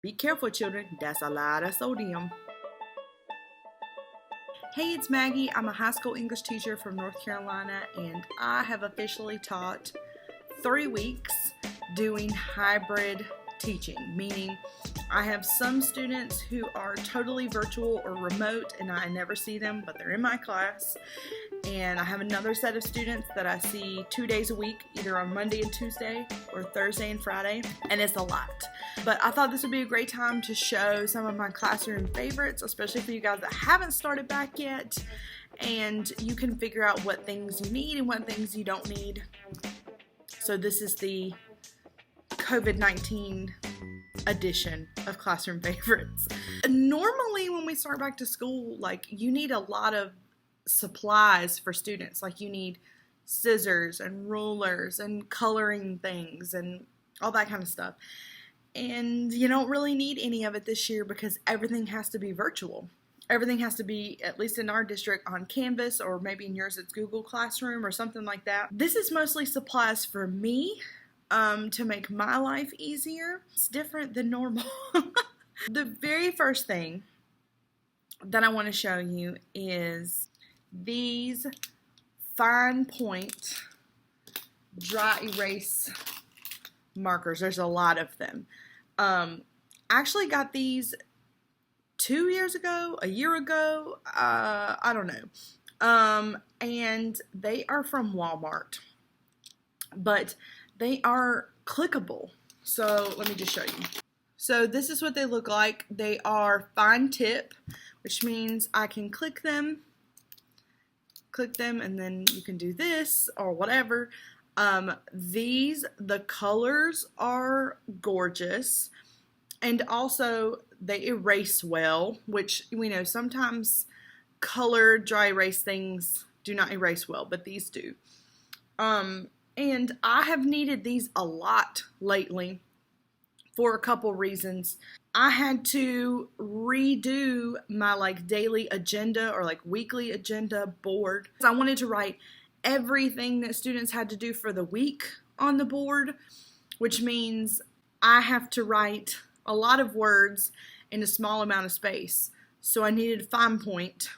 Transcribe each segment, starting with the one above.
Be careful, children. That's a lot of sodium. Hey, it's Maggie. I'm a high school English teacher from North Carolina, and I have officially taught 3 weeks doing hybrid teaching, meaning I have some students who are totally virtual or remote and I never see them, but they're in my class. And I have another set of students that I see 2 days a week, either on Monday and Tuesday or Thursday and Friday, and it's a lot. But I thought this would be a great time to show some of my classroom favorites, especially for you guys that haven't started back yet, and you can figure out what things you need and what things you don't need. So this is the COVID-19 edition of classroom favorites. Normally when we start back to school, you need a lot of supplies for students. You need scissors and rulers and coloring things and all that kind of stuff. And you don't really need any of it this year because everything has to be virtual. Everything has to be, at least in our district, on Canvas, or maybe in yours it's Google Classroom or something like that. This is mostly supplies for me to make my life easier. It's different than normal. The very first thing that I want to show you is these fine point dry erase markers. There's a lot of them. I actually got these 2 years ago, a year ago, I don't know. And they are from Walmart, but they are clickable. So let me just show you. So this is what they look like. They are fine tip, which means I can click them, and then you can do this or whatever. The colors are gorgeous, and also they erase well, which we know sometimes colored dry erase things do not erase well, but these do. And I have needed these a lot lately for a couple reasons. I had to redo my daily agenda or weekly agenda board. I wanted to write everything that students had to do for the week on the board, which means I have to write a lot of words in a small amount of space. So I needed fine point,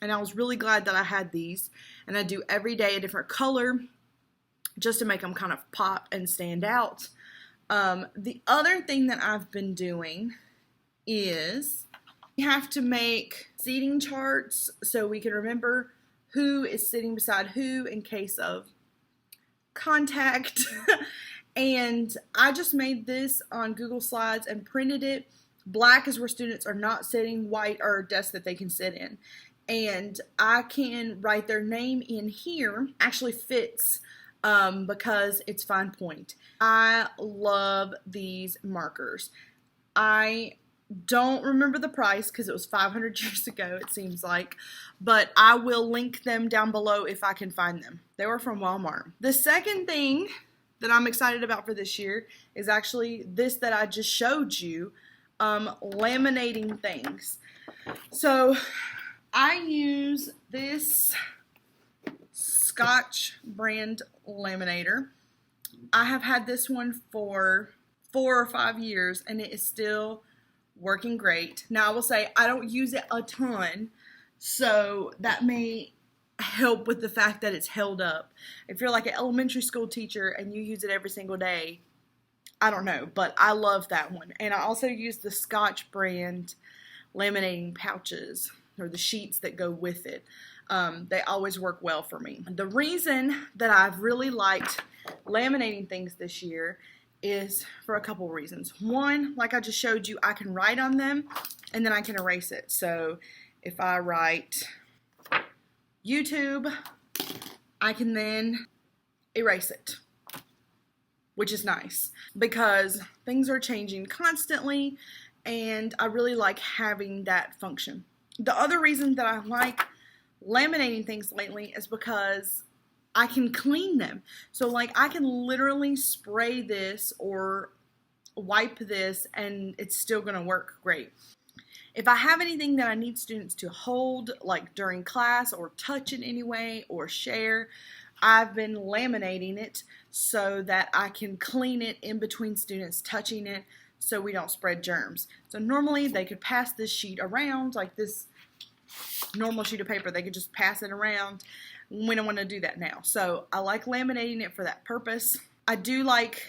and I was really glad that I had these. And I do every day a different color just to make them kind of pop and stand out. The other thing that I've been doing is we have to make seating charts so we can remember who is sitting beside who in case of contact. And I just made this on Google Slides and printed it. Black is where students are not sitting, white are a desk that they can sit in. And I can write their name in here. Actually fits because it's fine point. I love these markers. I don't remember the price because it was 500 years ago, it seems like, but I will link them down below if I can find them. They were from Walmart. The second thing that I'm excited about for this year is actually this that I just showed you, laminating things. So I use this Scotch brand laminator. I have had this one for 4 or 5 years and it is still working great. Now I will say I don't use it a ton, so that may help with the fact that it's held up. If you're like an elementary school teacher and you use it every single day, I don't know, but I love that one. And I also use the Scotch brand laminating pouches, or the sheets that go with it. They always work well for me. The reason that I've really liked laminating things this year is for a couple reasons. One, like I just showed you, I can write on them and then I can erase it. So if I write YouTube, I can then erase it, which is nice because things are changing constantly and I really like having that function. The other reason that I like laminating things lately is because I can clean them. So I can literally spray this or wipe this and it's still going to work great. If I have anything that I need students to hold, during class or touch in any way or share, I've been laminating it so that I can clean it in between students touching it so we don't spread germs. So normally they could pass this sheet around, like this normal sheet of paper, they could just pass it around. We don't want to do that now. So I like laminating it for that purpose. I do like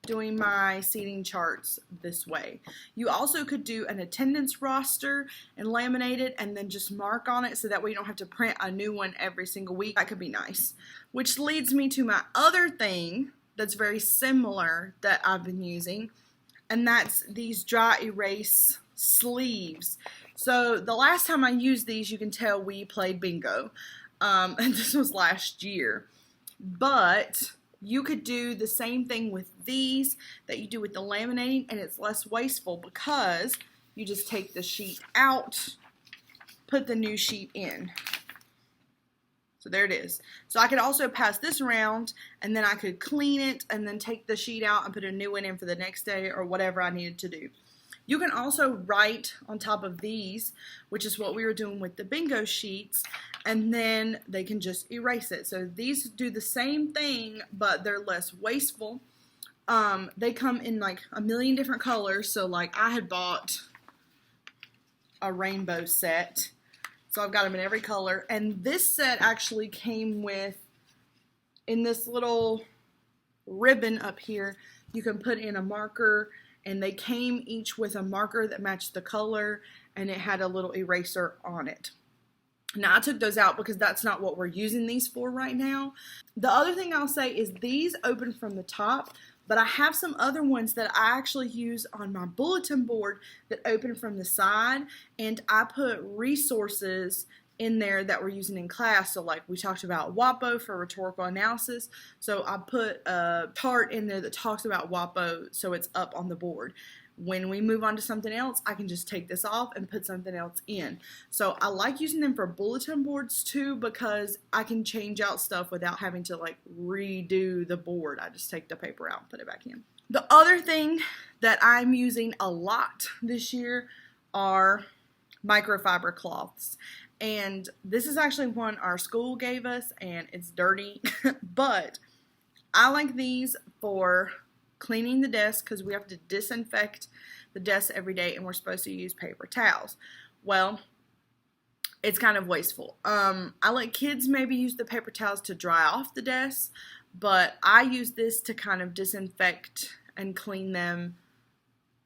doing my seating charts this way. You also could do an attendance roster and laminate it and then just mark on it so that way you don't have to print a new one every single week. That could be nice. Which leads me to my other thing that's very similar that I've been using, and that's these dry erase sleeves. So the last time I used these, you can tell we played bingo, and this was last year, but you could do the same thing with these that you do with the laminating, and it's less wasteful because you just take the sheet out, put the new sheet in. So there it is. So I could also pass this around, and then I could clean it and then take the sheet out and put a new one in for the next day or whatever I needed to do. You can also write on top of these, which is what we were doing with the bingo sheets, and then they can just erase it. So these do the same thing, but they're less wasteful. They come in like a million different colors. So like I had bought a rainbow set. So I've got them in every color. And this set actually came with, in this little ribbon up here, you can put in a marker, and they came each with a marker that matched the color, and it had a little eraser on it. Now I took those out because that's not what we're using these for right now. The other thing I'll say is these open from the top, but I have some other ones that I actually use on my bulletin board that open from the side, and I put resources in there that we're using in class. So like we talked about WAPO for rhetorical analysis, so I put a chart in there that talks about WAPO, so it's up on the board. When we move on to something else, I can just take this off and put something else in. So I like using them for bulletin boards too, because I can change out stuff without having to like redo the board. I just take the paper out and put it back in. The other thing that I'm using a lot this year are microfiber cloths. And this is actually one our school gave us, and it's dirty, but I like these for cleaning the desk because we have to disinfect the desk every day, and we're supposed to use paper towels. Well, it's kind of wasteful. I let kids maybe use the paper towels to dry off the desk, but I use this to kind of disinfect and clean them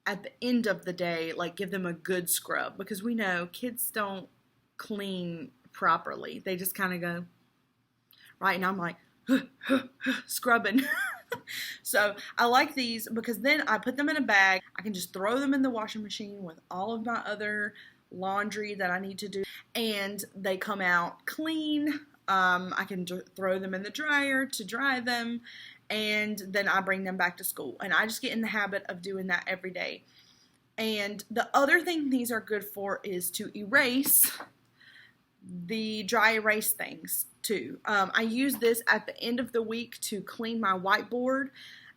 at the end of the day, like give them a good scrub, because we know kids don't clean properly. They just kind of go, right, and I'm like, scrubbing. So I like these because then I put them in a bag. I can just throw them in the washing machine with all of my other laundry that I need to do, and they come out clean. I can throw them in the dryer to dry them, and then I bring them back to school, and I just get in the habit of doing that every day. And the other thing these are good for is to erase the dry erase things too. I use this at the end of the week to clean my whiteboard,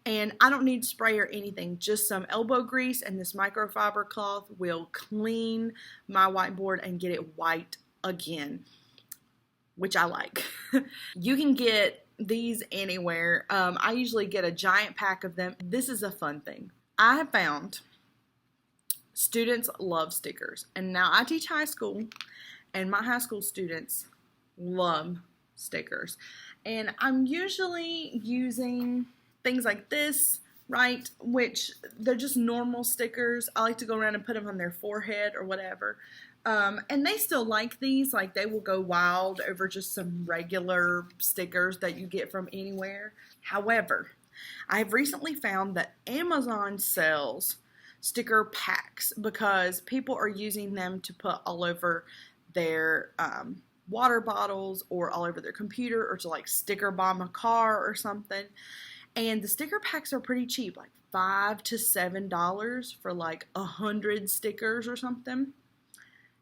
and I don't need spray or anything, just some elbow grease, and this microfiber cloth will clean my whiteboard and get it white again, which I like. You can get these anywhere. I usually get a giant pack of them. This is a fun thing. I have found students love stickers, and now I teach high school, and my high school students love stickers. And I'm usually using things like this, right, which they're just normal stickers. I like to go around and put them on their forehead or whatever. And they still like these. Like, they will go wild over just some regular stickers that you get from anywhere. However, I have recently found that Amazon sells sticker packs because people are using them to put all over their water bottles or all over their computer, or to like sticker bomb a car or something. And the sticker packs are pretty cheap, like $5 to $7 for like 100 stickers or something.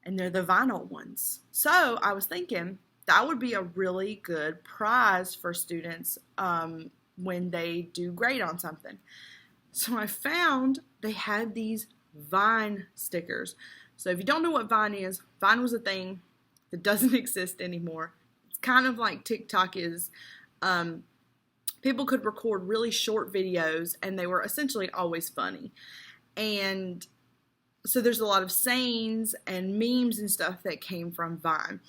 And they're the vinyl ones. So I was thinking that would be a really good prize for students when they do great on something. So I found they had these Vine stickers. So if you don't know what Vine is, Vine was a thing that doesn't exist anymore. It's kind of like TikTok is. People could record really short videos, and they were essentially always funny. And so there's a lot of sayings and memes and stuff that came from Vine.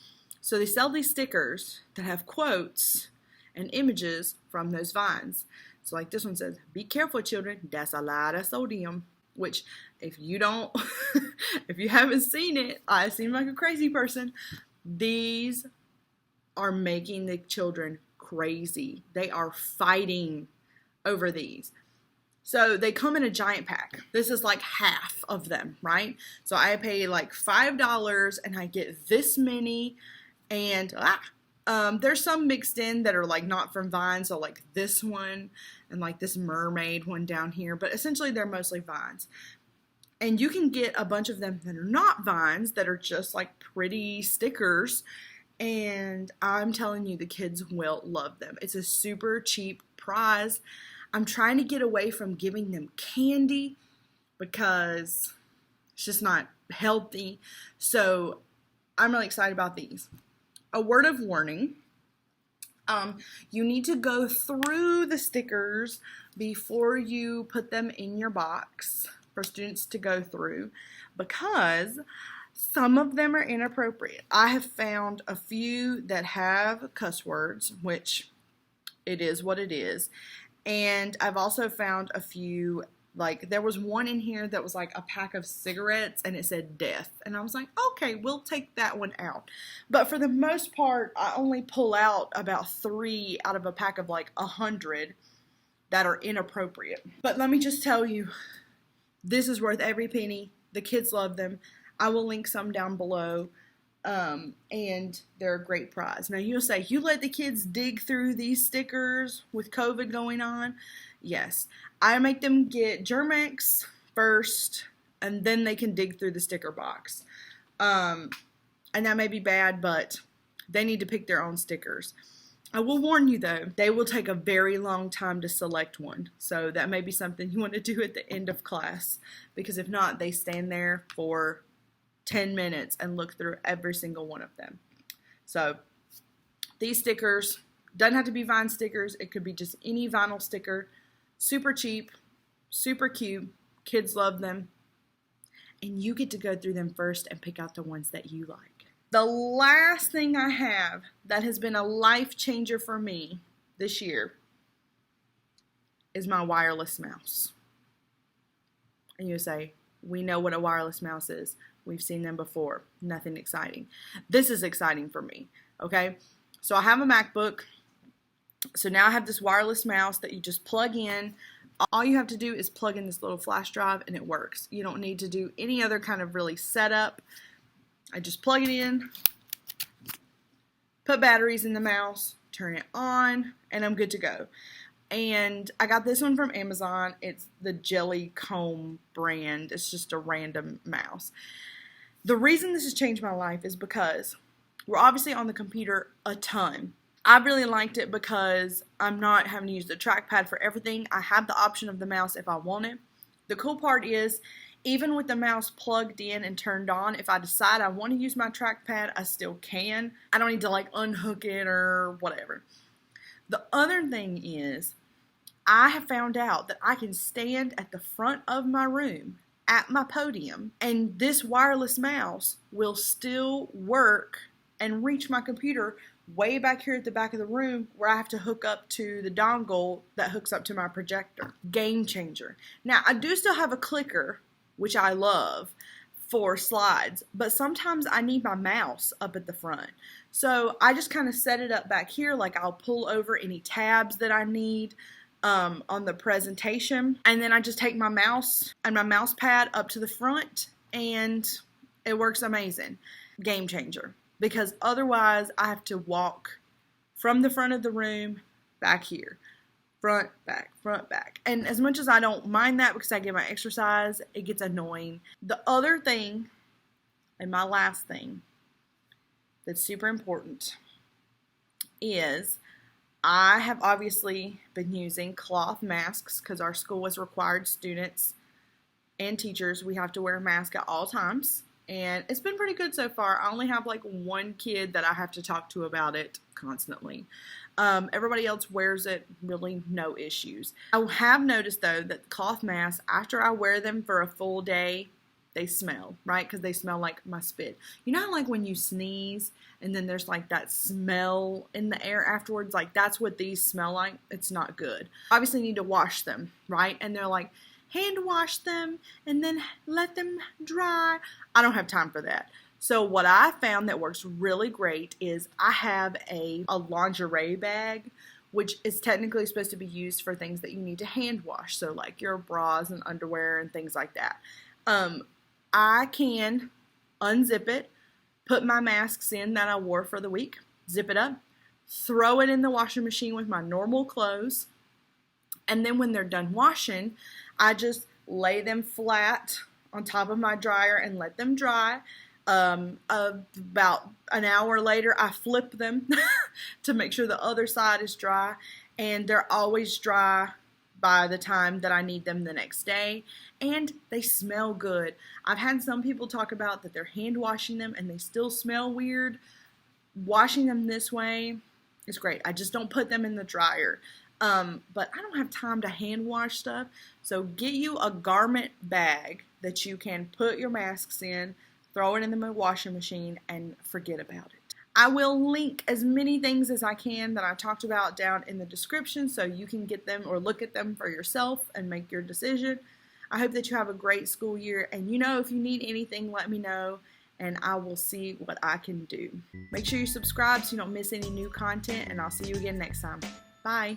So they sell these stickers that have quotes and images from those vines. So like this one says, "Be careful, children, that's a lot of sodium." Which, if you don't, if you haven't seen it, I seem like a crazy person. These are making the children crazy. They are fighting over these. So they come in a giant pack. This is like half of them, right? So I pay like $5 and I get this many. And there's some mixed in that are like not from Vine. So like this one and like this mermaid one down here. But essentially they're mostly Vines. And you can get a bunch of them that are not Vines, that are just like pretty stickers. And I'm telling you, the kids will love them. It's a super cheap prize. I'm trying to get away from giving them candy because it's just not healthy. So I'm really excited about these. A word of warning. You need to go through the stickers before you put them in your box for students to go through, because some of them are inappropriate. I have found a few that have cuss words, which it is what it is. And I've also found a few, like there was one in here that was like a pack of cigarettes and it said death. And I was like, okay, we'll take that one out. But for the most part, I only pull out about 3 out of a pack of like 100 that are inappropriate. But let me just tell you, this is worth every penny. The kids love them. I will link some down below. And they're a great prize. Now you'll say, you let the kids dig through these stickers with COVID going on? Yes. I make them get Germ-X first, and then they can dig through the sticker box. And that may be bad, but they need to pick their own stickers. I will warn you though, they will take a very long time to select one. So that may be something you want to do at the end of class, because if not, they stand there for 10 minutes and look through every single one of them. So these stickers, doesn't have to be Vine stickers. It could be just any vinyl sticker. Super cheap, super cute. Kids love them. And you get to go through them first and pick out the ones that you like. The last thing I have that has been a life changer for me this year is my wireless mouse. And you say, we know what a wireless mouse is. We've seen them before. Nothing exciting. This is exciting for me, okay? So I have a MacBook. So now I have this wireless mouse that you just plug in. All you have to do is plug in this little flash drive and it works. You don't need to do any other kind of really setup. I just plug it in, put batteries in the mouse, turn it on, and I'm good to go. And I got this one from Amazon. It's the Jelly Comb brand. It's just a random mouse. The reason this has changed my life is because we're obviously on the computer a ton. I really liked it because I'm not having to use the trackpad for everything. I have the option of the mouse if I want it. The cool part is, even with the mouse plugged in and turned on, if I decide I want to use my trackpad, I still can. I don't need to like unhook it or whatever. The other thing is, I have found out that I can stand at the front of my room at my podium, and this wireless mouse will still work and reach my computer way back here at the back of the room, where I have to hook up to the dongle that hooks up to my projector. Game changer. Now, I do still have a clicker, which I love, for slides, but sometimes I need my mouse up at the front. So I just kind of set it up back here, like I'll pull over any tabs that I need on the presentation, and then I just take my mouse and my mouse pad up to the front, and it works amazing. Game changer. Because otherwise I have to walk from the front of the room back here. Front, back, front, back. And as much as I don't mind that because I get my exercise, it gets annoying. The other thing, and my last thing, that's super important is I have obviously been using cloth masks because our school has required students and teachers, we have to wear a mask at all times. and it's been pretty good so far. I only have like one kid that I have to talk to about it constantly. Everybody else wears it, really no issues. I have noticed though that cloth masks, after I wear them for a full day, they smell, right? Because they smell like my spit. You know how like when you sneeze and then there's like that smell in the air afterwards? Like that's what these smell like. It's not good. Obviously you need to wash them, right? And they're like, hand wash them and then let them dry. I don't have time for that. So what I found that works really great is I have a lingerie bag, which is technically supposed to be used for things that you need to hand wash. So like your bras and underwear and things like that. I can unzip it, put my masks in that I wore for the week, zip it up, throw it in the washing machine with my normal clothes, and then when they're done washing, I just lay them flat on top of my dryer and let them dry. About an hour later, I flip them to make sure the other side is dry, and they're always dry by the time that I need them the next day, and they smell good. I've had some people talk about that they're hand washing them and they still smell weird. Washing them this way is great. I just don't put them in the dryer. But I don't have time to hand wash stuff, so get you a garment bag that you can put your masks in, throw it in the washing machine, and forget about it. I will link as many things as I can that I talked about down in the description so you can get them or look at them for yourself and make your decision. I hope that you have a great school year, and if you need anything, let me know, and I will see what I can do. Make sure you subscribe so you don't miss any new content, and I'll see you again next time. Bye.